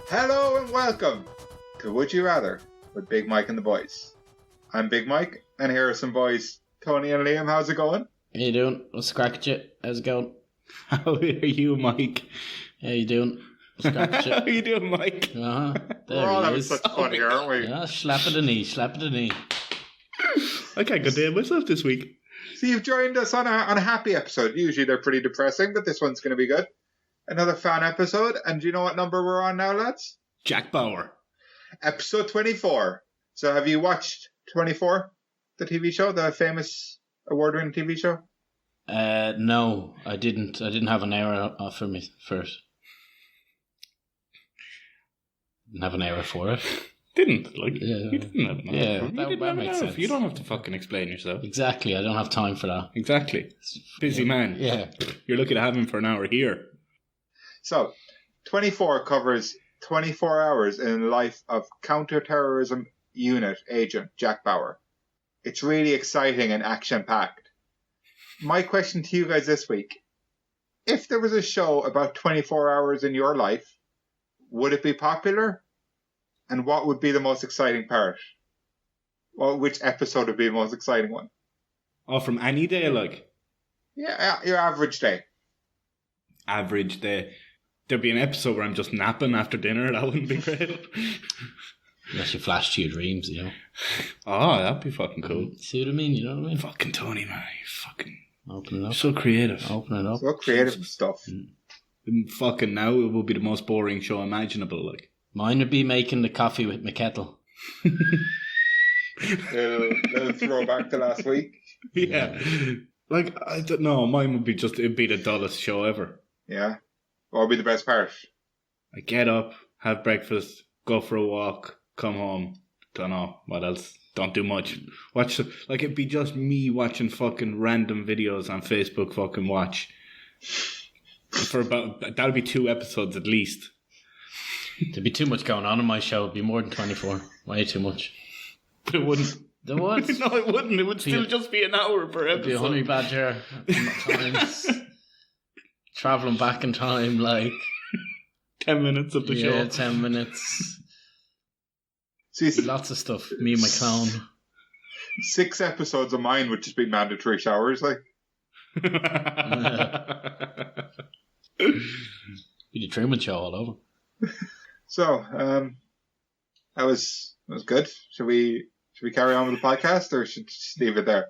Hello and welcome to Would You Rather with Big Mike and the boys. I'm Big Mike, and here are some boys, Tony and Liam. How's it going? How you doing? What's the crack at you? How's it going? How are you, Mike? How you doing? What's the crack at you? How are you doing, Mike? Uh-huh. We're all There he having is. such fun here, aren't we? Yeah, slap at the knee, slap at the knee. I can't contain myself this week. So you've joined us on a happy episode. Usually they're pretty depressing, but this one's going to be good. Another fan episode, and do you know what number we're on now, lads? Jack Bauer. Episode 24. So have you watched 24, the TV show, the famous award-winning TV show? No, I didn't. I didn't have an hour for me first. Didn't have an hour for it. Didn't? Like, Yeah. you didn't have enough. Yeah, You didn't that have makes enough. sense. You don't have to fucking explain yourself. Exactly, I don't have time for that. Exactly. Busy man. Yeah. You're lucky to have him for an hour here. So, 24 covers 24 hours in the life of counter-terrorism unit agent Jack Bauer. It's really exciting and action-packed. My question to you guys this week, if there was a show about 24 hours in your life, would it be popular? And what would be the most exciting part? Well, which episode would be the most exciting one? Oh, from any day, like, Yeah, your average day. average day. There'd be an episode where I'm just napping after dinner. That wouldn't be great. Unless you flash to your dreams, you know. Oh, that'd be fucking cool. See what I mean? You know what I mean? Fucking Tony, man. You fucking... Open it up. So creative. Open it up. So creative stuff. Fucking now it will be the most boring show imaginable, like. Mine would be making the coffee with my kettle. Little throwback to last week. Yeah. Like, I don't know, mine would be just, it'd be the dullest show ever. Yeah. What would be the best part? I get up, have breakfast, go for a walk, come home, don't know, what else? Don't do much. Watch, like, it'd be just me watching fucking random videos on Facebook fucking watch. For about, that'll be 2 episodes at least. There'd be too much going on in my show. It'd be more than 24. Way too much. But it wouldn't. There would. No, it wouldn't. It would still just be an hour per It'd be a honey episode. badger times. Travelling back in time, like 10 minutes of the yeah, show. 10 minutes. See, Lots of stuff. Me and my clown. 6 episodes of mine would just be mandatory showers, like. Be the Truman Show all over. So, that was good. Should we carry on with the podcast, or should we just leave it there?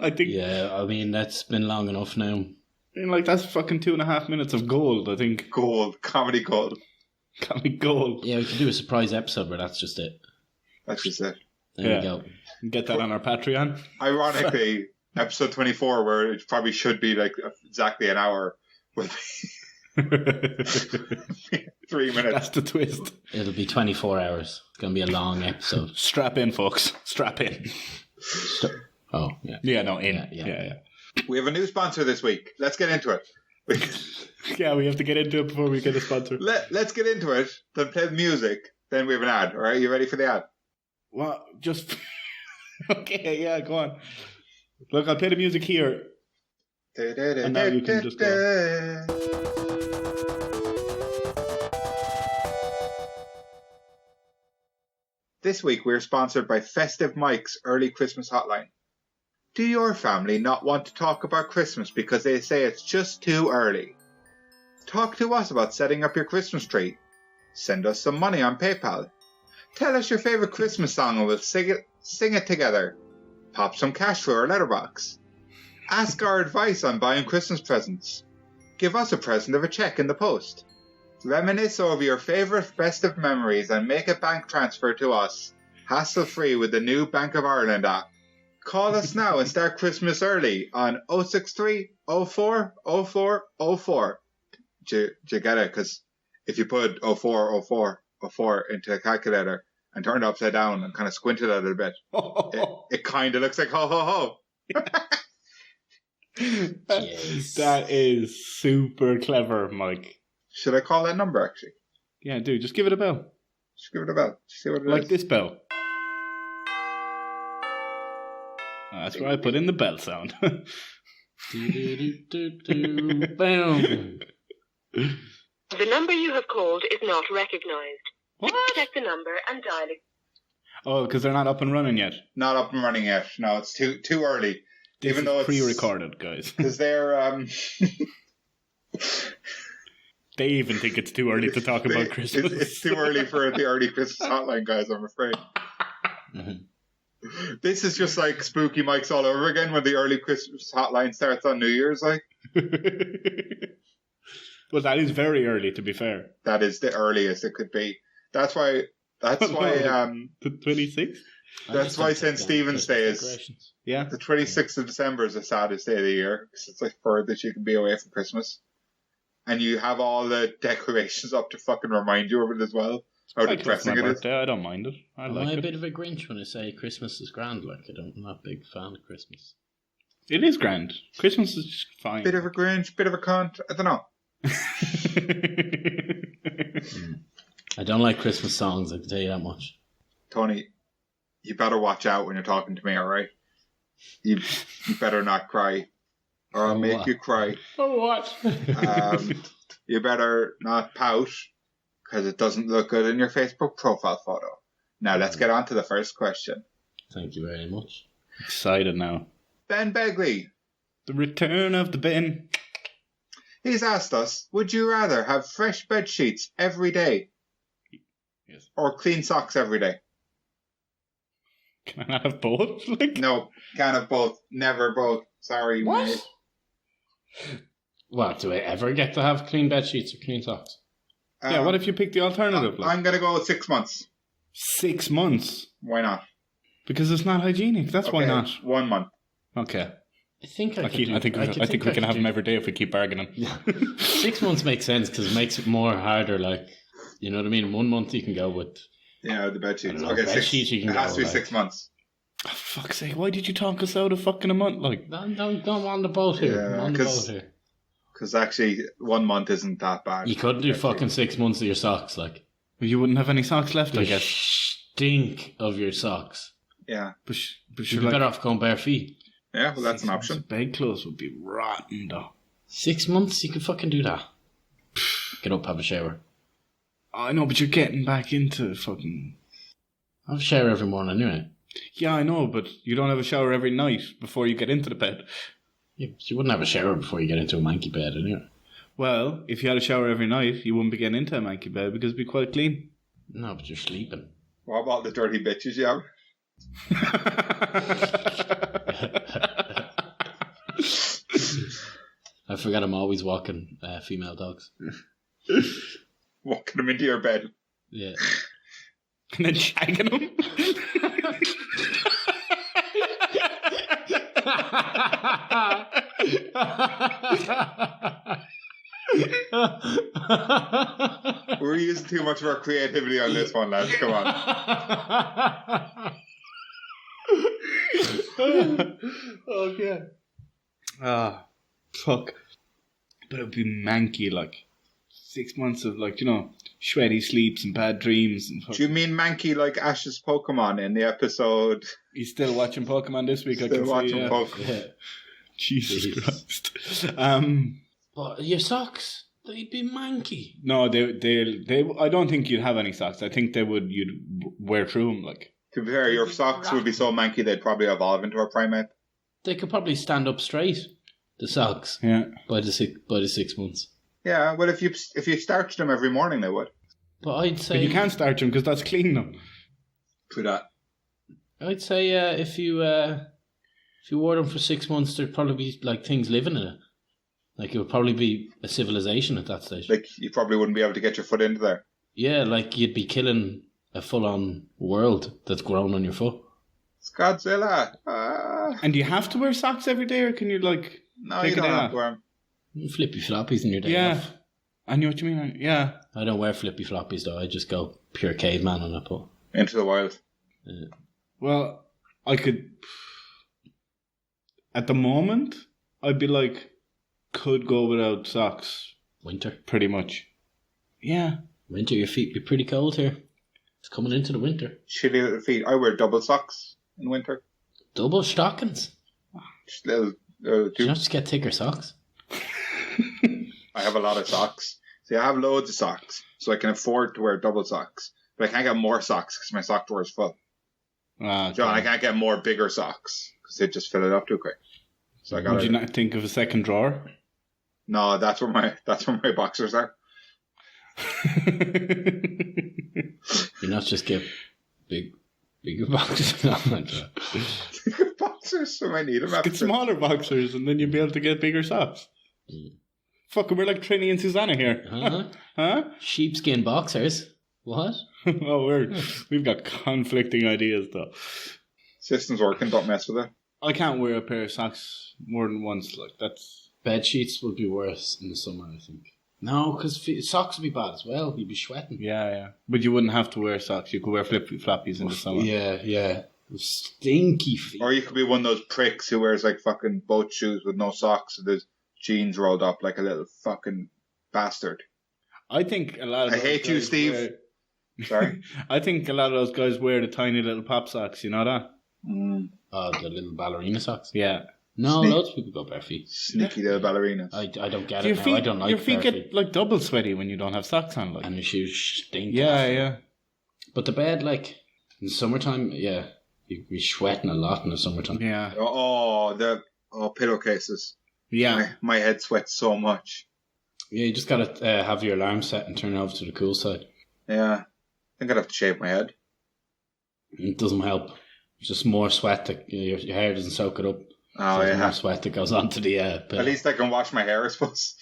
I think, Yeah, I mean that's been long enough now. like, that's fucking 2.5 minutes of gold, I think. Gold, comedy gold. Got me gold. Yeah, we could do a surprise episode where that's just it. That's just it. There Yeah. we go. Get that on our Patreon. Ironically, episode 24, where it probably should be like exactly an hour, with 3 minutes. That's the twist. It'll be 24 hours. It's gonna be a long episode. Strap in, folks. Strap in. Oh yeah. Yeah, no, in. Yeah. Yeah. We have a new sponsor this week. Let's get into it. Yeah, we have to get into it before we get a sponsor. Let's get into it. Then play the music. Then we have an ad. All right, you ready for the ad? What? Just... Okay, yeah, go on. Look, I'll play the music here. And now you can just go. This week we're sponsored by Festive Mike's Early Christmas Hotline. Do your family not want to talk about Christmas because they say it's just too early? Talk to us about setting up your Christmas tree. Send us some money on PayPal. Tell us your favorite Christmas song and we'll sing it together. Pop some cash through our letterbox. Ask our advice on buying Christmas presents. Give us a present of a check in the post. Reminisce over your favourite festive memories and make a bank transfer to us, hassle-free with the new Bank of Ireland app. Call us now and start Christmas early on 063 04 04 04. Do you get it? Because if you put 04 04 04 into a calculator and turn it upside down and kind of squint it a little bit, it kind of looks like ho ho ho. Yes. That is super clever, Mike. Should I call that number, actually? Yeah, dude, just give it a bell. Just give it a bell. See what it Like is. this bell. That's where I put in the bell sound. Boom. The number you have called is not recognized. What? Check the number and dial it. Oh, because they're not up and running yet. Not up and running yet. No, it's too early. This Even is though it's pre-recorded, guys. because they're They even think it's too early to talk about Christmas. It's too early for the early Christmas hotline, guys. I'm afraid. This is just like Spooky Mike's all over again when the early Christmas hotline starts on New Year's. Like Well, that is very early, to be fair. that is the earliest it could be. That's why. The 26th? That's why St. Stephen's Day is Yeah. the 26th of December is the saddest day of the year because it's like furthest you can be away from Christmas, and you have all the decorations up to fucking remind you of it as well. How Like, it's depressing my it is. birthday. I don't mind it. I Am like I a it. bit of a Grinch when I say Christmas is grand? Like, I'm not a big fan of Christmas. It is grand. Christmas is just fine. Bit of a Grinch, bit of a cunt. I don't know. I don't like Christmas songs, I can tell you that much. Tony, you better watch out when you're talking to me, alright? You better not cry, or I'll Oh, make what? you cry. Oh, what? You better not pout, because it doesn't look good in your Facebook profile photo. Now let's get on to the first question. Thank you very much. Excited now. Ben Begley, The return of the Ben. he's asked us, would you rather have fresh bed sheets every day Yes. or clean socks every day? Can I not have both? Like, No, can't have both. Never both. Sorry, mate. What, do I ever get to have clean bed sheets or clean socks? yeah, what if you pick the alternative? Like, I'm going to go with 6 months. 6 months? Why not? Because it's not hygienic. That's why Okay, not. 1 month. Okay. I think I, I think we can have them every day if we keep bargaining. 6 months makes sense because it makes it more harder. Like, you know what I mean? 1 month you can go with. Yeah, the bed I sheets. don't know, Okay, bed sheets you can it has go to be like- 6 months. Oh, fuck's sake, why did you talk us out of fucking a month? Like, Don't on the boat here. Yeah, I'm on the 'cause- boat here. Because actually, 1 month isn't that bad. You could do fucking 6 months of your socks. Like, you wouldn't have any socks left, I the guess. stink of your socks. Yeah. But You'd you're be like, better off going bare feet. Yeah, well, that's 6 an months option. of bed clothes would be rotten, though. 6 months, you could fucking do that. Get up, have a shower. I know, but you're getting back into fucking... I have a shower every morning anyway. Yeah, I know, but you don't have a shower every night before you get into the bed. Yeah, but you wouldn't have a shower before you get into a manky bed anyway. Well, if you had a shower every night, you wouldn't be getting into a manky bed because it'd be quite clean. No, but you're sleeping. What about the dirty bitches you have? I forgot I'm always walking female dogs. Walking them into your bed. Yeah. And then shagging them. We're using too much of our creativity on this one, lads. Come on. Okay. Ah, fuck. But it'd be manky, like 6 months of, like, you know, sweaty sleeps and bad dreams. And Do you mean Mankey like Ash's Pokemon in the episode? He's still watching Pokemon this week. I Still can see. watching Yeah. Pokemon. Yeah. Jesus Jeez. Christ. But your socks, they'd be manky. No, they. I don't think you'd have any socks. I think you'd wear through them, like. To be fair, your socks would be so manky they'd probably evolve into a primate. They could probably stand up straight, the socks, Yeah. by the 6 months. Yeah, well, if you starch them every morning, they would. But I'd say But you can't starch them because that's cleaning them. True that. I'd say if you wore them for 6 months, there'd probably be like things living in it. Like it would probably be a civilization at that stage. Like, you probably wouldn't be able to get your foot into there. Yeah, like you'd be killing a full-on world that's grown on your foot. It's Godzilla. And do you have to wear socks every day, or can you, like, No, take you a don't day have off? to wear 'em. Flippy floppies in your day Yeah. off. I know what you mean. Yeah. I don't wear flippy floppies though. I just go pure caveman on a pull. Into the wild. Well, I could. At the moment, I'd be like, could go without socks, Winter. pretty much. Yeah. Winter, your feet be pretty cold here. It's coming into the winter. Chilly little feet. I wear double socks in winter. Double stockings. Just little Do you two. not just get thicker socks? I have a lot of socks. See, I have loads of socks, so I can afford to wear double socks. But I can't get more socks because my sock drawer is full. Ah, John, I okay. can't get more bigger socks because they just fill it up too quick. So I got Would you not think of a second drawer? No, that's where my boxers are. You not just get bigger boxes. No, I'm not sure. Boxers, so I need them. Get smaller boxers, and then you'll be able to get bigger socks. Fucking, we're like Trini and Susanna here. Huh? Huh? Sheepskin boxers. What? Oh, we've got conflicting ideas, though. System's working. Don't mess with it. I can't wear a pair of socks more than once. Like, that's... Bed sheets would be worse in the summer, I think. No, because socks would be bad as well. You'd be sweating. Yeah. But you wouldn't have to wear socks. You could wear flip-floppies in the summer. Yeah. Stinky feet. Or you could be one of those pricks who wears like fucking boat shoes with no socks and his jeans rolled up like a little fucking bastard. I think a lot of I those hate you, guys Steve. Sorry. I think a lot of those guys wear the tiny little pop socks, you know that? Oh, the little ballerina socks. Yeah. No, Sneak. loads of people go bare feet. Sneaky little ballerinas. I don't get Your it now. feet, I don't like your feet bare get feet. like double sweaty when you don't have socks on. Like. And your shoes stink. Yeah, after. yeah. But the bed, like, in summertime, yeah, you'd be sweating a lot in the summertime. Yeah. Pillowcases. Yeah. My head sweats so much. Yeah, you just gotta have your alarm set and turn it over to the cool side. Yeah. I think I'd have to shave my head. It doesn't help. It's just more sweat that your hair doesn't soak it up. Oh, So there's yeah. more sweat that goes onto the pillow. At least I can wash my hair, I suppose.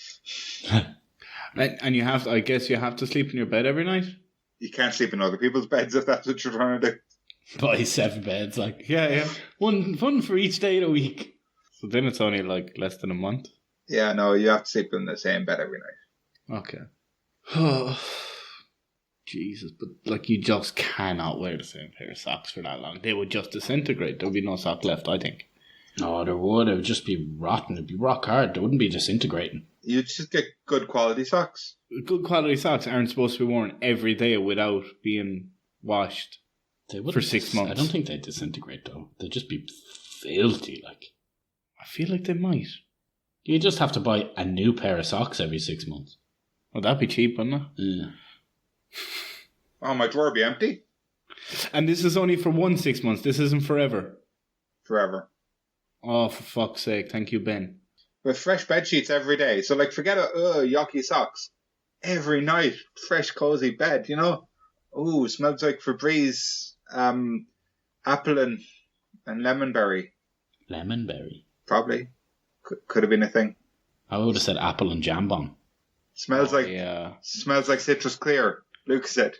And you have to, I guess you have to sleep in your bed every night? You can't sleep in other people's beds if that's what you're trying to do. Buy 7 beds, like Yeah. one for each day of the week. So then it's only like less than a month. Yeah, no, you have to sleep in the same bed every night. Okay. Oh, Jesus, but like you just cannot wear the same pair of socks for that long. They would just disintegrate. There would be no sock left, I think. No, there would. It would just be rotten. It'd be rock hard. They wouldn't be disintegrating. You just get good quality socks. Good quality socks aren't supposed to be worn every day without being washed. They wouldn't For 6 months. I don't think they'd disintegrate though. They'd just be filthy. Like I feel like they might. you just have to buy a new pair of socks every 6 months. Well, that'd be cheap, wouldn't it? Yeah. Oh, my drawer will be empty And this is only for 6 months. This isn't forever. forever. Oh, for fuck's sake. Thank you, Ben. With fresh bed sheets every day. So, like, forget yucky socks. Every night, fresh, cozy bed, you know? Ooh, smells like Febreze, apple and lemonberry. Lemonberry. Probably. Could have been a thing. I would have said apple and jambon. Smells like Yeah. citrus clear. Luke said.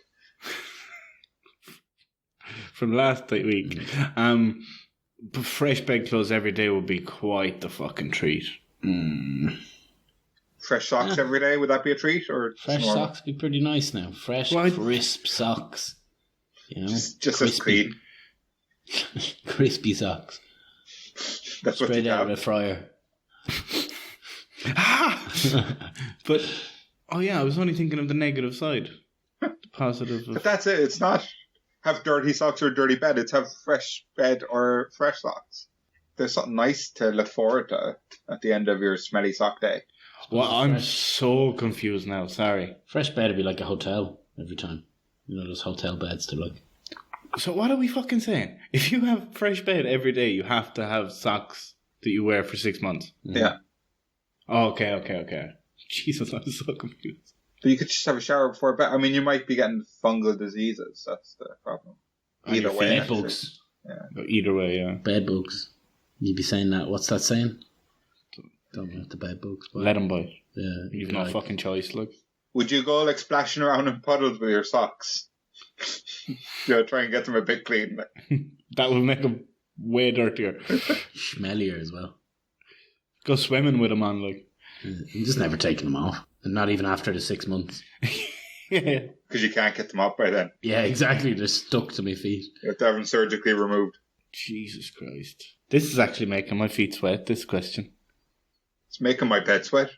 From last week. But fresh bedclothes every day would be quite the fucking treat. Fresh socks every day. Would that be a treat or just Fresh normal? socks would be pretty nice now. Fresh, Well, crisp socks. You know? Just as crispy. clean. Crispy socks. That's what Straight you out of have. a fryer. But, oh yeah, I was only thinking of the negative side. The positive But of... that's it. It's not have dirty socks or dirty bed. It's have fresh bed or fresh socks. There's something nice to look forward to at the end of your smelly sock day. Well, I'm Fresh. so confused now, sorry. Fresh bed would be like a hotel every time. You know those hotel beds to like. So what are we fucking saying? If you have fresh bed every day, you have to have socks that you wear for 6 months. Yeah. Oh, okay. Jesus, I'm so confused. But you could just have a shower before bed. I mean, you might be getting fungal diseases. That's the problem. On Either your way. feet. Bed actually. bugs. Either way, yeah. Bed bugs. You'd be saying that. What's that saying? Don't let the bed bugs bite. Let them bite. Yeah. You've no fucking choice, look. Would you go like splashing around in puddles with your socks? Try and get them a bit clean. That will make them way dirtier. Smellier as well. Go swimming with them on, like. I'm just never taking them off. And not even after the 6 months. Yeah. Because you can't get them up by then. Yeah, exactly. They're stuck to my feet. You have to have them surgically removed. Jesus Christ. This is actually making my feet sweat, this question. It's making my bed sweat.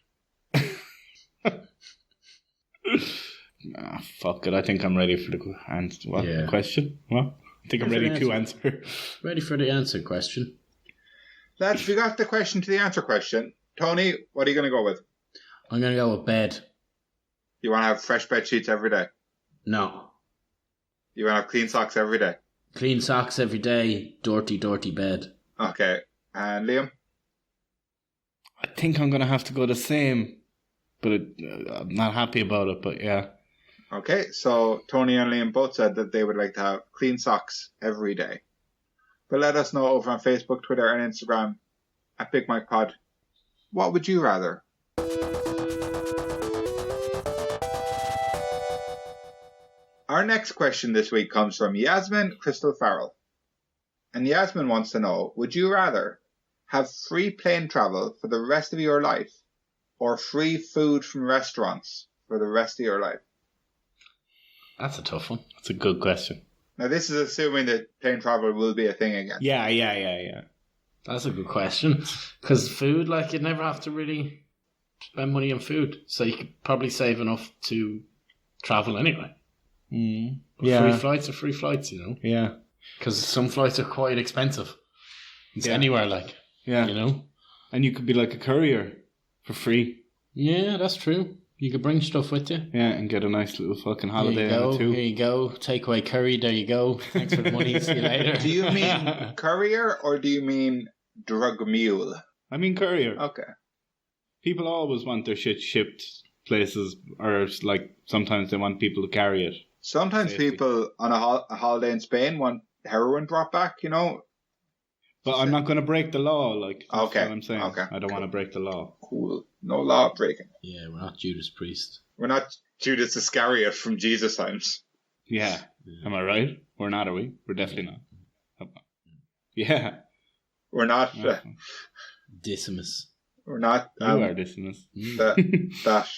Nah, fuck it. I think I'm ready for the answer. What? Yeah. The question? What? I think I'm Ready ready for to the answer. Ready for the answer question? Lads, we got the question to the answer question. Tony, what are you going to go with? I'm going to go with bed. You want to have fresh bed sheets every day. No. You want to have clean socks every day. Clean socks every day, dirty bed. Okay. And Liam? I think I'm gonna have to go the same, but I'm not happy about it. But yeah, Okay, so Tony and Liam both said that they would like to have clean socks every day. But let us know over on Facebook, Twitter, and Instagram at Big Mike Pod. What would you rather? Our next question this week comes from Yasmin Crystal Farrell. And Yasmin wants to know, would you rather have free plane travel for the rest of your life or free food from restaurants for the rest of your life? That's a tough one. that's a good question. Now, this is assuming that plane travel will be a thing again. Yeah. That's a good question. Because food, like, you'd never have to really spend money on food. So you could probably save enough to travel anyway. But Yeah. free flights are free flights, you know? Yeah. Because some flights are quite expensive. It's Yeah. anywhere, like, Yeah. you know? And you could be like a courier for free. Yeah, that's true. You could bring stuff with you. Yeah, and get a nice little fucking Here holiday you go. on it too. Here you go. Takeaway curry. There you go. Thanks for the money. See you later. Do you mean courier or do you mean drug mule? I mean courier. Okay. People always want their shit shipped places, or like sometimes they want people to carry it. Sometimes Safety. people on a holiday in Spain want heroin brought back, you know? But I'm not going to break the law. Like that's Okay, what I'm saying. okay. I don't want to break the law. Cool. No law breaking. Yeah, we're not Judas Priest. We're not Judas Iscariot from Jesus times. Yeah. Am I right? We're not, are we? We're definitely not. Yeah. We're not. Decimus. We're not. You are Decimus. That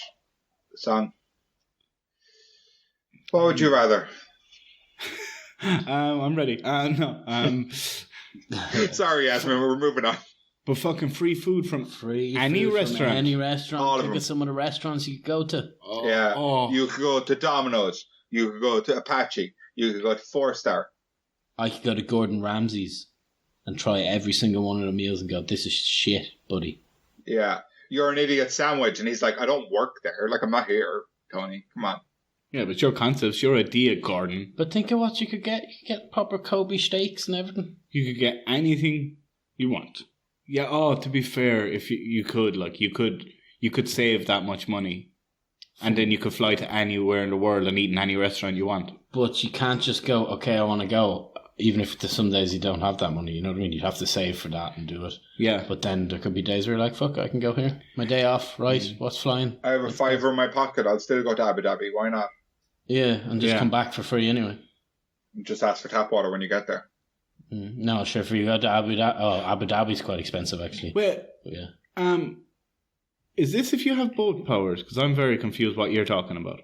song. What would you rather? I'm ready. No. Sorry, Yasmin, we're moving on. But fucking free food from Free Any food from restaurant. Any restaurant. All of Look them. at some of the restaurants you could go to. Yeah. Oh. You could go to Domino's. You could go to Apache. You could go to 4-Star. I could go to Gordon Ramsay's and try every single one of the meals and go, this is shit, buddy. Yeah. You're an idiot sandwich. And he's like, I don't work there. Like, I'm not here, Tony. Come on. Yeah, but your concepts, your idea, Gordon. But think of what you could get. You could get proper Kobe steaks and everything. You could get anything you want. Yeah. Oh, to be fair, if you could, like, you could save that much money, and then you could fly to anywhere in the world and eat in any restaurant you want. But you can't just go, okay, I want to go. Even if there's some days you don't have that money, you know what I mean? You'd have to save for that and do it. Yeah. But then there could be days where you're like, fuck, I can go here. My day off, right? What's flying? I have a fiver in my pocket. I'll still go to Abu Dhabi. Why not? Yeah, and just Yeah. come back for free anyway. Just ask for tap water when you get there. No, sure, if you go to Abu Dhabi, Abu Dhabi's quite expensive actually. Wait. But yeah. Is this if you have both powers? Because I'm very confused what you're talking about.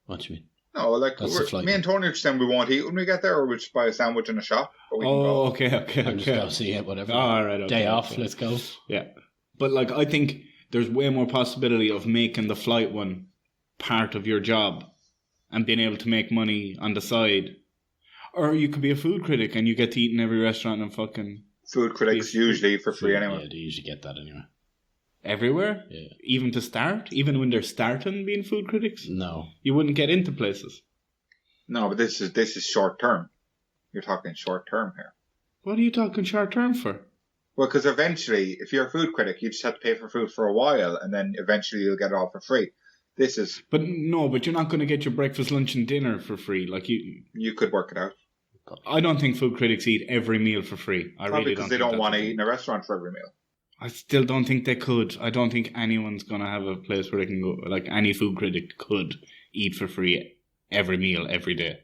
What do you mean? No, like, That's the flight. me and Tony are just saying we won't eat when we get there, or we'll just buy a sandwich in a shop. But we can Oh, go. okay. I'm just go see it, whatever. All right. Okay, Day off, okay. let's go. Yeah. But, like, I think there's way more possibility of making the flight one part of your job and being able to make money on the side. Or you could be a food critic and you get to eat in every restaurant and fucking Food critics usually for free anyway. Yeah, they usually get that anyway. everywhere. Yeah. Even to start, even when they're starting being food critics, No. you wouldn't get into places. No, but this is short term. You're talking short term here. What are you talking short term for? Well, because eventually, if you're a food critic, you just have to pay for food for a while, and then eventually you'll get it all for free. This is But no, but you're not going to get your breakfast, lunch, and dinner for free. Like you could work it out. I don't think food critics eat every meal for free. I Probably really because don't. they think don't that's want a to thing. eat in a restaurant for every meal. I still don't think they could. I don't think anyone's going to have a place where they can go. Like any food critic could eat for free every meal every day.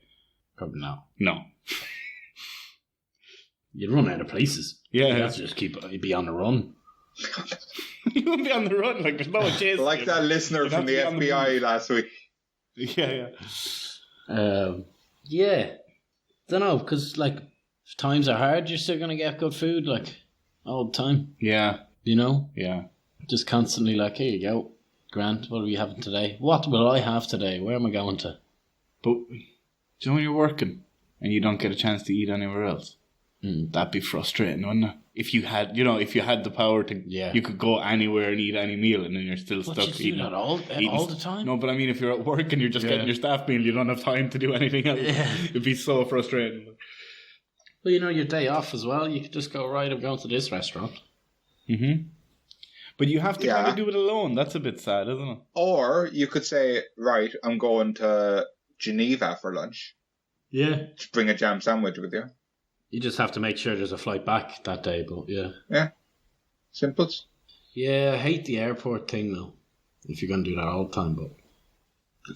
Probably not. No. You'd run out of places. Yeah. You'd have to just you'd be on the run. You won't be on the run. Like there's no chase. Like that listener You'd from have the to be on the FBI move. last week. Yeah. Yeah. Don't know, because, like, if times are hard, you're still going to get good food, like, all the time. Yeah. You know? Yeah. Just constantly like, here you go. Grant, what are we having today? What will I have today? Where am I going to? But do you know when you're working and you don't get a chance to eat anywhere else? That'd be frustrating, wouldn't it? If you had, the power to, you could go anywhere and eat any meal, and then you're still stuck eating that all the time. No, but I mean, if you're at work and you're just getting your staff meal, you don't have time to do anything else. Yeah. It'd be so frustrating. Well, your day off as well. You could just go, right, I'm going to this restaurant. Mm-hmm. But you have to kind of do it alone. That's a bit sad, isn't it? Or you could say, right, I'm going to Geneva for lunch. Yeah. Just bring a jam sandwich with you. You just have to make sure there's a flight back that day, but yeah. Yeah. Simples. Yeah, I hate the airport thing, though, if you're going to do that all the time, but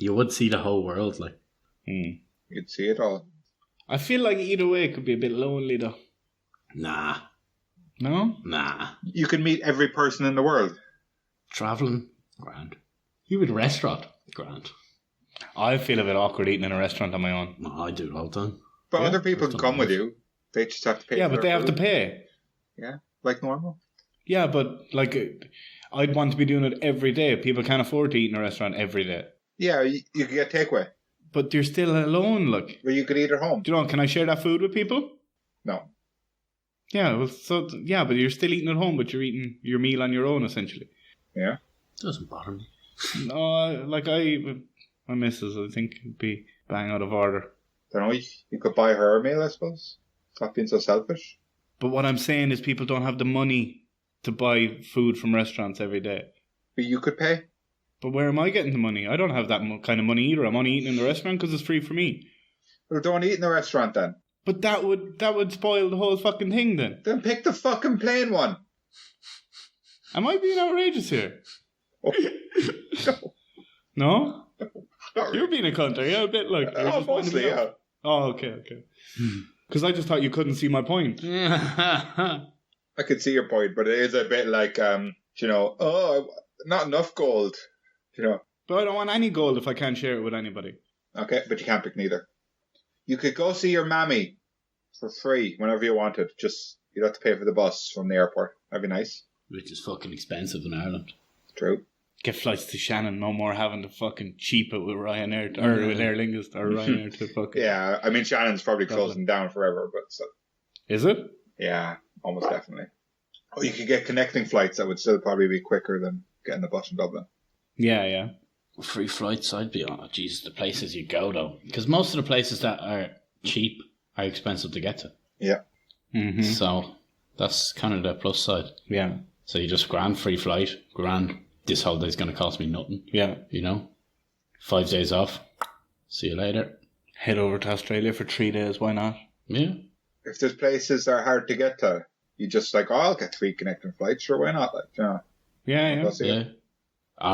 you would see the whole world, like. You'd see it all. I feel like either way it could be a bit lonely, though. Nah. No? Nah. You could meet every person in the world. Travelling? Grand. You would restaurant? Grand. I feel a bit awkward eating in a restaurant on my own. No, I do it all the time. But other people can come with you. They just have to pay. Yeah, but they have to pay. Yeah, like normal. Yeah, but I'd want to be doing it every day. People can't afford to eat in a restaurant every day. Yeah, you could get takeaway. But you're still alone, look. But you could eat at home. Do you know, can I share that food with people? No. Yeah, but you're still eating at home, but you're eating your meal on your own, essentially. Yeah. Doesn't bother me. No, my missus, I think, would be bang out of order. Don't know, you could buy her a meal, I suppose. Stop being so selfish. But what I'm saying is people don't have the money to buy food from restaurants every day. But you could pay. But where am I getting the money? I don't have that kind of money either. I'm only eating in the restaurant because it's free for me. Well, don't eat in the restaurant then. But that would spoil the whole fucking thing then. Then pick the fucking plain one. Am I being outrageous here? Oh. No? Not You're being a cunt, are you? A bit like... Oh, mostly, yeah. Oh, okay. Because I just thought you couldn't see my point. I could see your point, but it is a bit like, not enough gold, But I don't want any gold if I can't share it with anybody. Okay, but you can't pick neither. You could go see your mammy for free whenever you wanted. Just, you'd have to pay for the bus from the airport. That'd be nice. Which is fucking expensive in Ireland. True. Get flights to Shannon, no more having to fucking cheap it with Ryanair, or with Aer Lingus, or Ryanair to fucking... Yeah, I mean, Shannon's probably closing down forever, but... So. Is it? Yeah, almost definitely. Oh, you could get connecting flights that would still probably be quicker than getting the bus in Dublin. Yeah. Free flights, I'd be on. Jesus, the places you go, though. Because most of the places that are cheap are expensive to get to. Yeah. Mm-hmm. So, that's kind of the plus side. Yeah. So you just grand free flight, grand... This holiday's going to cost me nothing. Yeah. 5 days off. See you later. Head over to Australia for 3 days, why not? Yeah. If there's places that are hard to get to, you just I'll get 3 connecting flights, sure, why not? Yeah.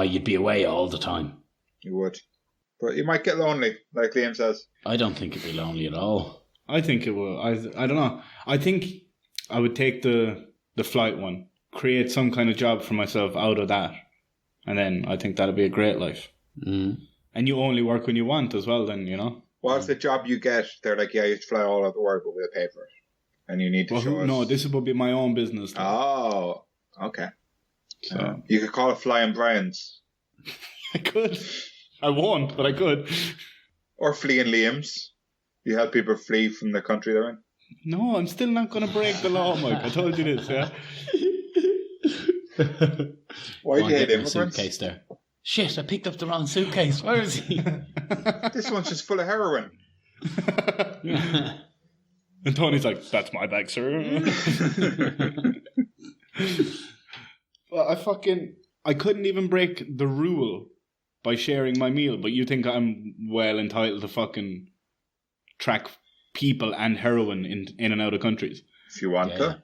You'd be away all the time. You would. But you might get lonely, like Liam says. I don't think it'd be lonely at all. I think it will. I don't know. I think I would take the flight one, create some kind of job for myself out of that. And then I think that'd be a great life. Mm. And you only work when you want as well then, Well, if the job you get, they're like, yeah, you have to fly all over the world, but we'll pay for it. And you need to show us. No, this would be my own business. Though. Oh, okay. So you could call it Flying Brian's. I could. I won't, but I could. Or Fleeing Liam's. You help people flee from the country they're in. No, I'm still not going to break the law, Mike. I told you this, yeah? Why do you hate immigrants? Suitcase there. Shit, I picked up the wrong suitcase. Where is he? This one's just full of heroin. And Tony's like, that's my bag, sir. Well, I couldn't even break the rule by sharing my meal, but you think I'm well entitled to fucking track people and heroin in and out of countries? If you want to.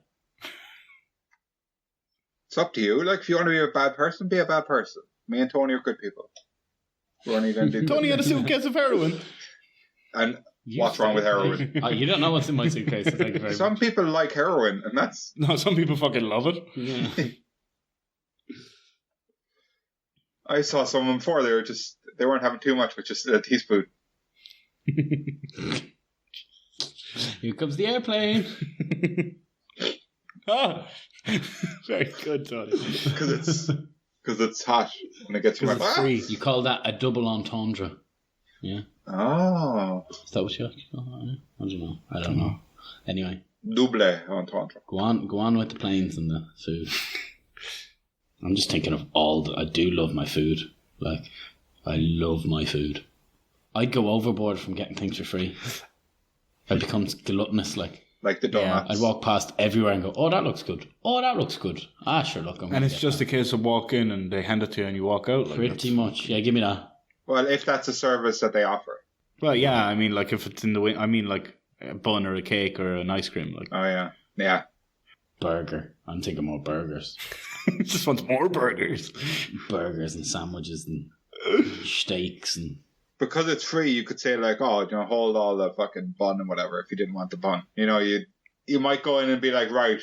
It's up to you. If you want to be a bad person, be a bad person. Me and Tony are good people. We're only going to do Tony had a suitcase of heroin. And what's wrong with heroin? You don't know what's in my suitcase. So thank you very Some much. people like heroin, and that's... No, some people fucking love it. Yeah. I saw someone before, they weren't having too much, but just a teaspoon. Here comes the airplane. Ah, very good, Tony. Because it's hot and it gets you It's free. You call that a double entendre. Yeah. Oh. Is that what you call it? I don't know. Anyway. Double entendre. Go on with the planes and the food. I'm just thinking of I do love my food. Like, I love my food. I'd go overboard from getting things for free. I'd become gluttonous, like the donuts. I'd walk past everywhere and go, oh, that looks good. Oh, that looks good. Ah, sure, look. And it's just a case of walk in and they hand it to you and you walk out. Like pretty much. Yeah, give me that. Well, if that's a service that they offer. Well, yeah, I mean, like if it's in the way, I mean, like a bun or a cake or an ice cream. Like, oh yeah, yeah. Burger. I'm thinking more burgers. Just want more burgers. Burgers and sandwiches and steaks and. Because it's free, you could say like, oh, hold all the fucking bun and whatever if you didn't want the bun. You might go in and be like, right,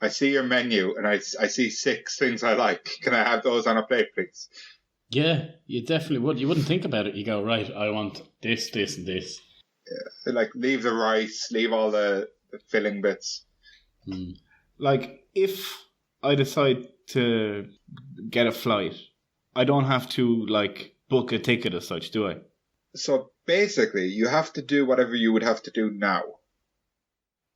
I see your menu and I see 6 things I like. Can I have those on a plate, please? Yeah, you definitely would. You wouldn't think about it. You go, right, I want this, this, and this. Yeah. So like, leave the rice, leave all the filling bits. Like, if I decide to get a flight, I don't have to, like, book a ticket as such, do I? So basically, you have to do whatever you would have to do now,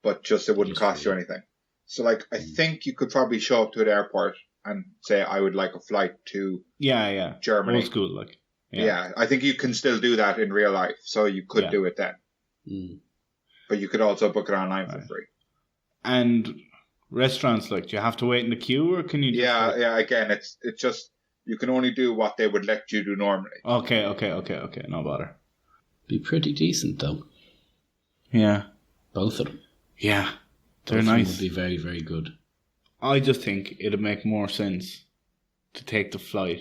but just it wouldn't cost you anything. So, like, I think you could probably show up to an airport and say, I would like a flight to Germany. Old school, like. Yeah, I think you can still do that in real life, so you could do it then. But you could also book it online for free. And restaurants, like, do you have to wait in the queue, or can you just... Yeah, again, it's just... You can only do what they would let you do normally. Okay. No bother. Be pretty decent, though. Yeah. Both of them. Yeah. They're Both nice. Would be very, very good. I just think it'd make more sense to take the flight,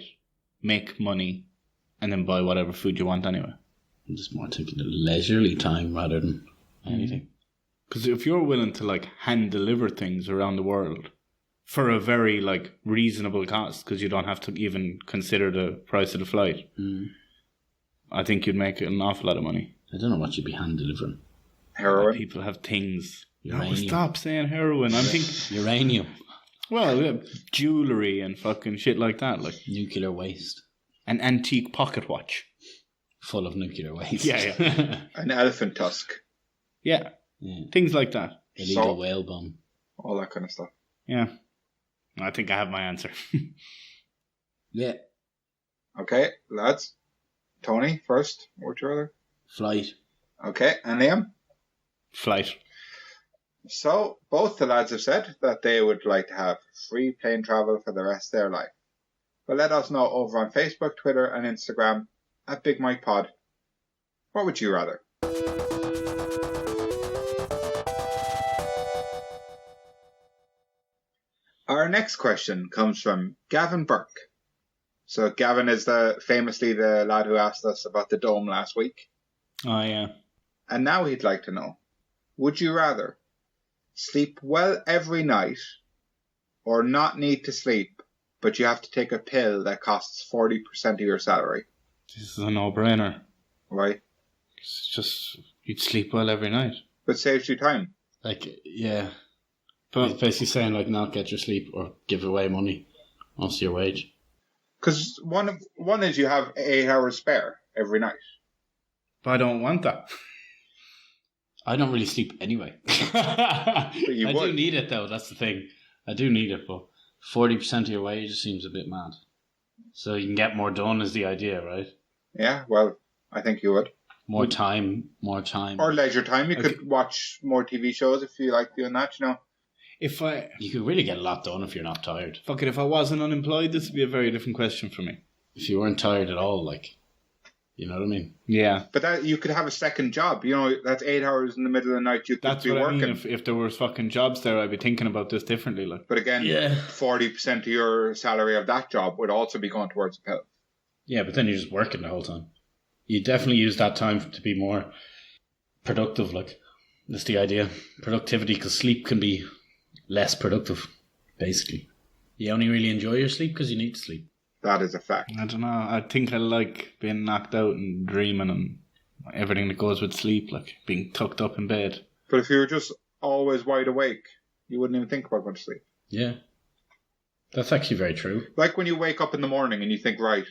make money, and then buy whatever food you want anyway. I'm just more thinking of leisurely time rather than anything. Because if you're willing to, like, hand deliver things around the world for a very, like, reasonable cost, because you don't have to even consider the price of the flight, I think you'd make an awful lot of money. I don't know what you'd be hand delivering. Heroin? People have things. Uranium. No, stop saying heroin. I'm thinking... Uranium. Well, jewellery and fucking shit like that. Like nuclear waste. An antique pocket watch. Full of nuclear waste. Yeah. An elephant tusk. Yeah. Things like that. Illegal whale bomb. All that kind of stuff. Yeah. I think I have my answer. Yeah. Okay, lads. Tony, first. What's your other? Flight. Okay, and Liam? Flight. So, both the lads have said that they would like to have free plane travel for the rest of their life. But let us know over on Facebook, Twitter, and Instagram at Big Mike Pod. What would you rather? Our next question comes from Gavin Burke. So Gavin is famously the lad who asked us about the dome last week. Oh, yeah. And now he'd like to know, would you rather sleep well every night or not need to sleep, but you have to take a pill that costs 40% of your salary? This is a no-brainer. Right? It's just, you'd sleep well every night. But saves you time. Like, yeah. But it's basically saying, like, not get your sleep or give away money. Most of your wage. Because one is you have 8 hours spare every night. But I don't want that. I don't really sleep anyway. But you I would. do need it, though. That's the thing. I do need it, but 40% of your wage seems a bit mad. So you can get more done is the idea, right? Yeah, well, I think you would. More time. Or leisure time. You could watch more TV shows if you like doing that, you know. You could really get a lot done if you're not tired. Fuck it, if I wasn't unemployed, this would be a very different question for me. If you weren't tired at all, like, you know what I mean? Yeah. But that you could have a second job. You know, that's 8 hours in the middle of the night you could That's be what working. I mean. If there was fucking jobs there, I'd be thinking about this differently. Like. But again, 40% of your salary of that job would also be going towards a pill. Yeah, but then you're just working the whole time. You definitely use that time to be more productive, like. That's the idea. Productivity, because sleep can be less productive, basically. You only really enjoy your sleep because you need to sleep. That is a fact. I don't know. I think I like being knocked out and dreaming and everything that goes with sleep, like being tucked up in bed. But if you were just always wide awake, you wouldn't even think about going to sleep. Yeah. That's actually very true. Like when you wake up in the morning and you think, right,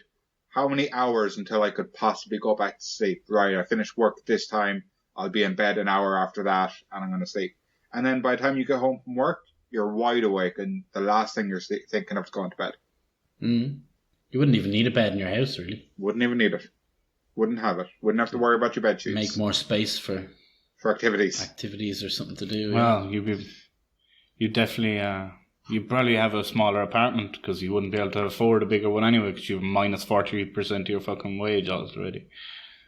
how many hours until I could possibly go back to sleep? Right, I finish work at this time, I'll be in bed an hour after that, and I'm going to sleep. and then by the time you get home from work, you're wide awake, and the last thing you're thinking of is going to bed. You wouldn't even need a bed in your house, really. Wouldn't even need it. Wouldn't have it. Wouldn't have to worry about your bed sheets. Make more space for activities or something to do. Well, you'd definitely, you'd probably have a smaller apartment because you wouldn't be able to afford a bigger one anyway because you have minus 40% of your fucking wage already.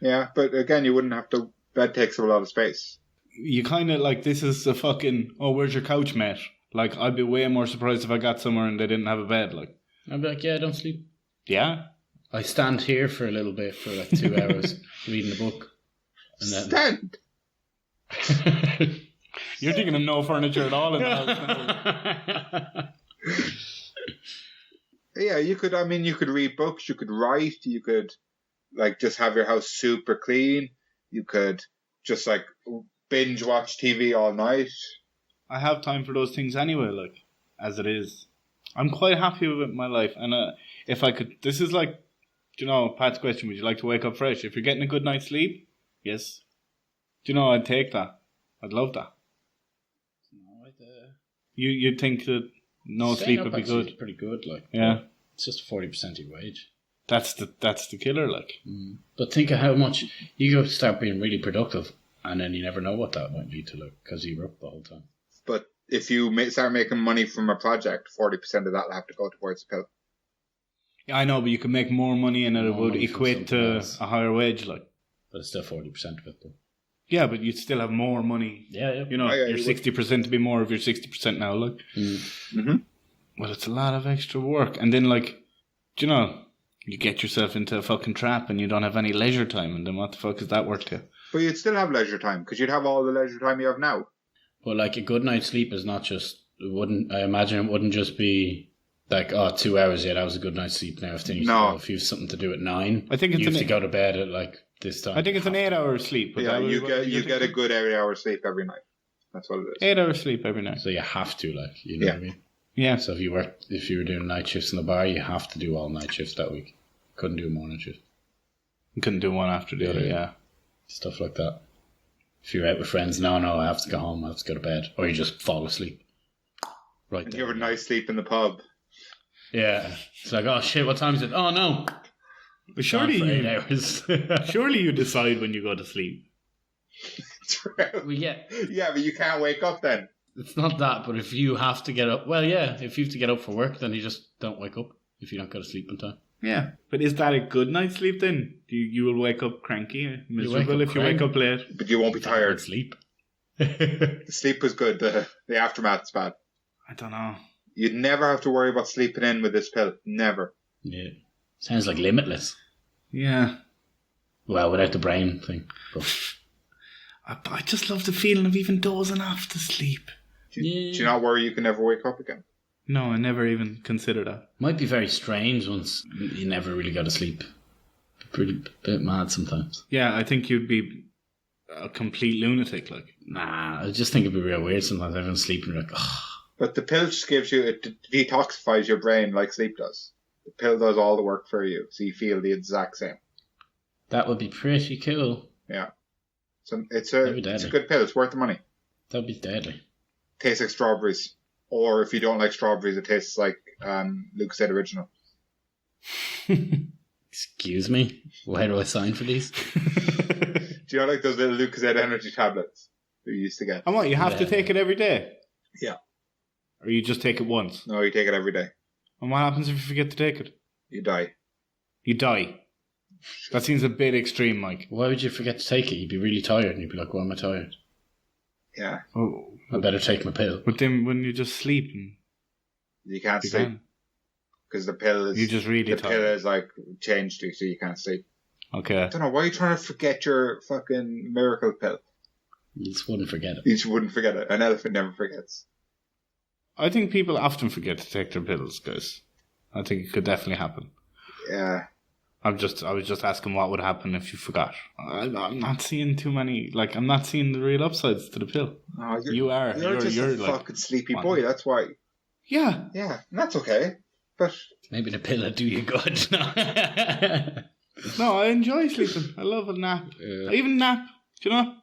Yeah, but again, you wouldn't have to. Bed takes up a lot of space. You kind of like, this is the fucking, oh, where's your couch, mate? Like, I'd be way more surprised if I got somewhere and they didn't have a bed. Like, I'd be like, yeah, I don't sleep. Yeah. I stand here for a little bit for like 2 hours reading a book. And then... Stand! You're thinking of no furniture at all in the house. Yeah, you could read books, you could write, you could like just have your house super clean, you could just like binge watch TV all night. I have time for those things anyway, like, as it is. I'm quite happy with my life, and if I could, this is like, do you know, Pat's question, would you like to wake up fresh? If you're getting a good night's sleep, yes. Do you know, I'd take that. I'd love that. No, You'd think that no sleep would be good. It's pretty good, like. Yeah. It's just 40% of your wage. That's the killer, like. But think of how much you go start being really productive, and then you never know what that might lead to, like, because you were up the whole time. But if you start making money from a project, 40% of that will have to go towards the pill. Yeah, I know, but you could make more money and it would money from equate something to else. a higher wage, like. But it's still 40% of it, though. Yeah, but you'd still have more money. Yeah. You know, Oh, yeah, your you would. 60% to be more of your 60% now, like. Mm-hmm. Well, it's a lot of extra work. And then, like, do you know, you get yourself into a fucking trap and you don't have any leisure time, and then what the fuck is that worth to? But you'd still have leisure time, because you'd have all the leisure time you have now. But like a good night's sleep is not just. I imagine it wouldn't just be like 2 hours. Yeah, that was a good night's sleep. Now if you have something to do at 9, I think it's you have an- to go to bed at like this time. I think it's an 8-hour sleep. But Yeah, that you was- get a good 8 hour sleep every night. That's what it is. 8 hours sleep every night. So you have to, like, you know Yeah. what I mean. Yeah. So if you were doing night shifts in the bar, you have to do all night shifts that week. Couldn't do a morning shift. You couldn't do one after the other, yeah. Stuff like that. If you're out with friends, no, I have to go home, I have to go to bed. Or you just fall asleep. Right And there. you have a nice sleep in the pub. Yeah. It's like, oh shit, what time is it? Oh no. But surely Gone for 8 you, hours. surely you decide when you go to sleep. True. Yeah. Yeah, but you can't wake up then. It's not that, but if you have to get up, well, yeah, if you have to get up for work, then you just don't wake up if you don't go to sleep in time. Yeah. But is that a good night's sleep then? You will wake up cranky, miserable up if you wake cranky. up late. But you won't be tired. Sleep. The sleep was good. The aftermath's bad. I don't know. You'd never have to worry about sleeping in with this pill. Never. Yeah. Sounds like limitless. Yeah. Well, without the brain thing. But I just love the feeling of even dozing off to sleep. Do you not worry you can never wake up again? No, I never even considered that. might be very strange once you never really go to sleep. Pretty bit mad sometimes. Yeah, I think you'd be a complete lunatic, like. Nah, I just think it'd be real weird sometimes. Everyone's sleeping, you're like, oh. But the pill just gives you, it detoxifies your brain like sleep does. The pill does all the work for you, so you feel the exact same. That would be pretty cool. Yeah. So it's That'd be a deadly. good pill. It's worth the money. That'd be deadly. Tastes like strawberries. Or if you don't like strawberries, it tastes like Lucozade Original. Excuse me? Why do I sign for these? Do you know like those little Lucozade energy tablets that you used to get? And what, you have to Yeah. take it every day? Yeah. Or you just take it once? No, you take it every day. And what happens if you forget to take it? You die. You die. That seems a bit extreme, Mike. Why would you forget to take it? You'd be really tired and you'd be like, why am I tired? Yeah. Oh, I better take my pill. but then when you just sleep, and You can't you sleep can. because the pill is You're just really the pill tired. is like changed to, so you can't sleep. Okay. I don't know why are you trying to forget your fucking miracle pill. You just wouldn't forget it. You just wouldn't forget it. An elephant never forgets. I think people often forget to take their pills, guys. I think it could definitely happen. Yeah. I was just asking what would happen if you forgot. I'm not seeing too many. Like, I'm not seeing the real upsides to the pill. Oh, You are. You're just a like, fucking sleepy one. boy. That's why. yeah. Yeah, and that's okay. But Maybe the pill will do you good. No, I enjoy sleeping. I love a nap. I even nap. Do you know?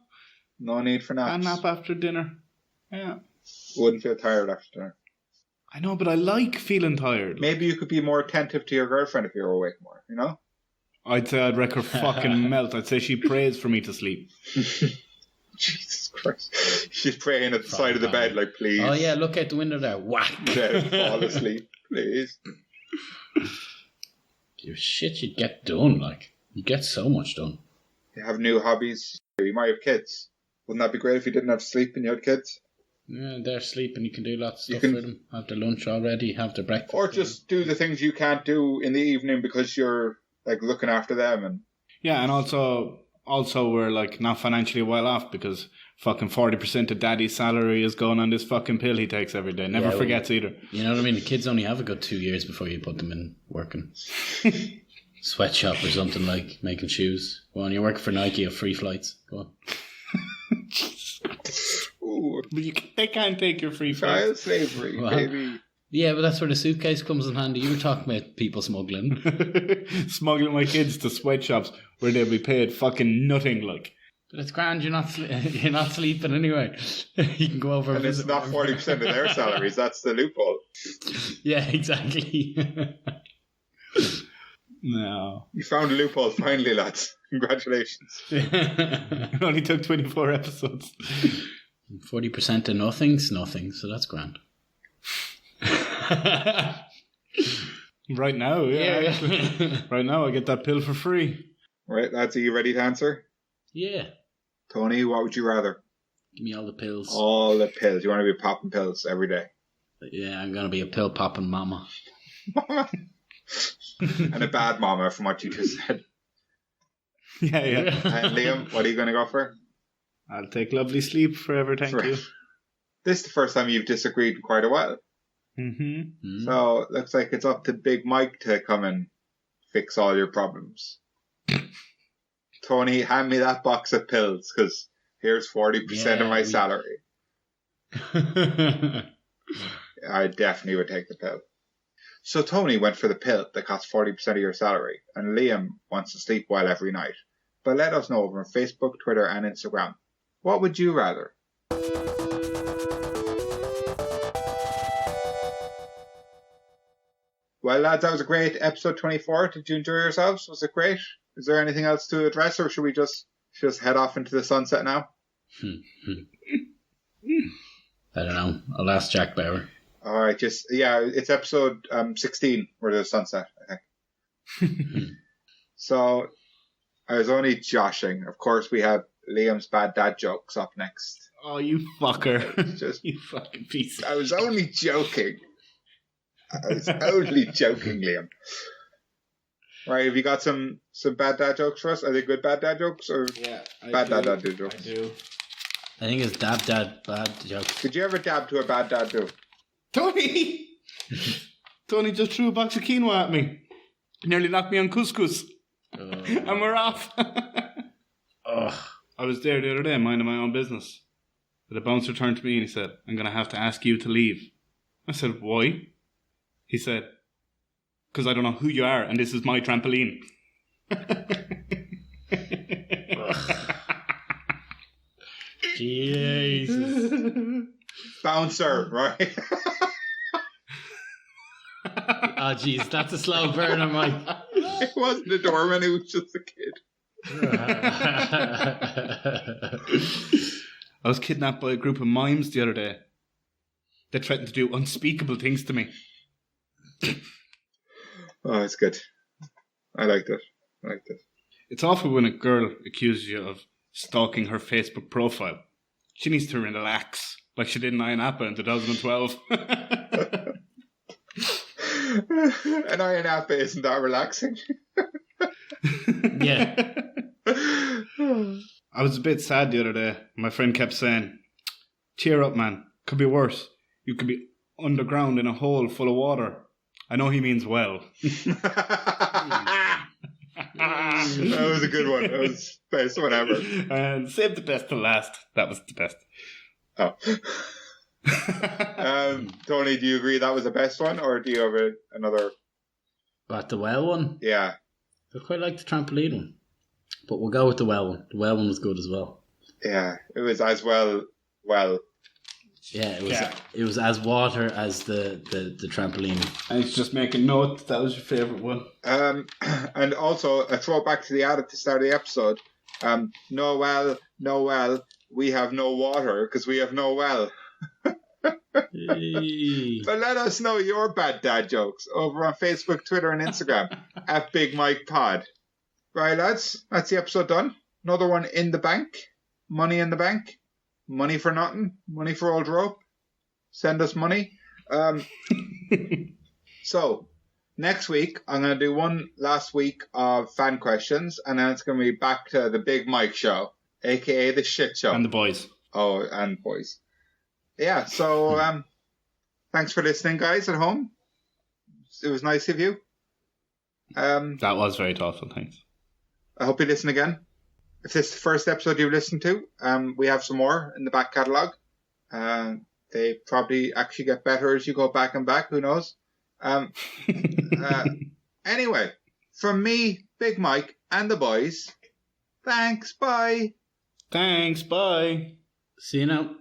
no need for I naps. nap after dinner. Yeah. Wouldn't feel tired after dinner. I know, but I like feeling tired. Maybe you could be more attentive to your girlfriend if you were awake more, you know? I'd say I'd wreck her fucking melt. I'd say she prays for me to sleep. Jesus Christ. She's praying at the side of the bed, like, please. Oh yeah, look out the window there. Whack. Fall asleep, please. Your shit you'd get done, like. You get so much done. You have new hobbies. You might have kids. Wouldn't that be great if you didn't have to sleep and you had kids? Yeah, they're sleeping. You can do lots of You stuff can- with them. Have their lunch already. Have their breakfast. Or just do the things you can't do in the evening because you're, like, looking after them. And Yeah, and also we're like not financially well off because fucking 40% of daddy's salary is going on this fucking pill he takes every day. Never Yeah, well- forgets either. You know what I mean? The kids only have a good 2 years before you put them in working. Sweatshop or something, like making shoes. Go on, you're working for Nike, you have free flights. Go on. ooh, But they can't take your free flights. child slavery, Well, baby. Yeah, but that's where the suitcase comes in handy. You were talking about people smuggling. Smuggling my kids to sweatshops where they'll be paid fucking nothing, like. But it's grand, you're not you're not sleeping anyway. You can go over And it's visit not them. 40% of their salaries. That's the loophole. Yeah, exactly. No. You found a loophole finally, lads. Congratulations. It only took 24 episodes. 40% of nothing's nothing, so that's grand. Right now, yeah. Yeah. Right now, I get that pill for free. Right, lads, are you ready to answer? Yeah. Tony, what would you rather? Give me all the pills. All the pills. You want to be popping pills every day. Yeah, I'm going to be a pill popping mama. And a bad mama from what you just said. Yeah. And Liam, what are you going to go for? I'll take lovely sleep forever, thank you. This is the first time you've disagreed in quite a while. Mm-hmm. Mm. So, looks like it's up to Big Mike to come and fix all your problems. Tony, hand me that box of pills, because here's 40% of my salary. I definitely would take the pill. So Tony went for the pill that costs 40% of your salary, and Liam wants to sleep well every night. But let us know over on Facebook, Twitter, and Instagram. What would you rather? Well, lads, that was a great episode 24. Did you enjoy yourselves? Was it great? Is there anything else to address, or should we just head off into the sunset now? I don't know. I'll ask Jack Bauer. All right, it's episode 16 where there's sunset, I think. So I was only joshing. Of course, we have Liam's bad dad jokes up next. Oh, you fucker. Just, You fucking piece I was only joking. Liam. Right, have you got some bad dad jokes for us? Are they good bad dad jokes or Yeah, bad dad jokes? I do. I think it's dab dad bad jokes. Did you ever dab to a bad dad joke? Tony! Tony just threw a box of quinoa at me. Nearly knocked me on couscous. And we're off. Ugh. I was there the other day minding my own business. But the bouncer turned to me and he said, I'm going to have to ask you to leave. I said, why? He said, because I don't know who you are and this is my trampoline. Jesus. Bouncer, right? Oh, jeez, that's a slow burner, Mike. It wasn't a doorman, it was just a kid. I was kidnapped by a group of mimes the other day. They threatened to do unspeakable things to me. Oh, it's good. I liked it. It's awful when a girl accuses you of stalking her Facebook profile. She needs to relax, like she did in Iron Appa in 2012. An Iron Appa isn't that relaxing. Yeah. I was a bit sad the other day. My friend kept saying, cheer up, man. Could be worse. You could be underground in a hole full of water. I know he means well. That was a good one. That was the best one ever. And save the best to last. That was the best. Oh. Tony, do you agree that was the best one, or do you have another? What, the well one? Yeah. I quite like the trampoline one. But we'll go with the well one. The well one was good as well. Yeah, it was as well. Well, Yeah, it was. Yeah. It was as water as the trampoline. I was just making note that was your favourite one. And also a throwback to the ad at the start of the episode. Noel, we have no water because we have no well. Hey. But let us know your bad dad jokes over on Facebook, Twitter, and Instagram at Big Mike Pod. Right, lads, that's the episode done. Another one in the bank. Money in the bank. Money for nothing. Money for old rope. Send us money. So, next week, I'm going to do one last week of fan questions, and then it's going to be back to the Big Mike Show, a.k.a. the shit show. And the boys. Oh, and boys. Yeah, so thanks for listening, guys, at home. It was nice of you. That was very thoughtful, thanks. I hope you listen again. If this is the first episode you listened to, we have some more in the back catalogue. They probably actually get better as you go back and back. Who knows? Anyway, from me, Big Mike, and the boys, thanks, bye. Thanks, bye. See you now.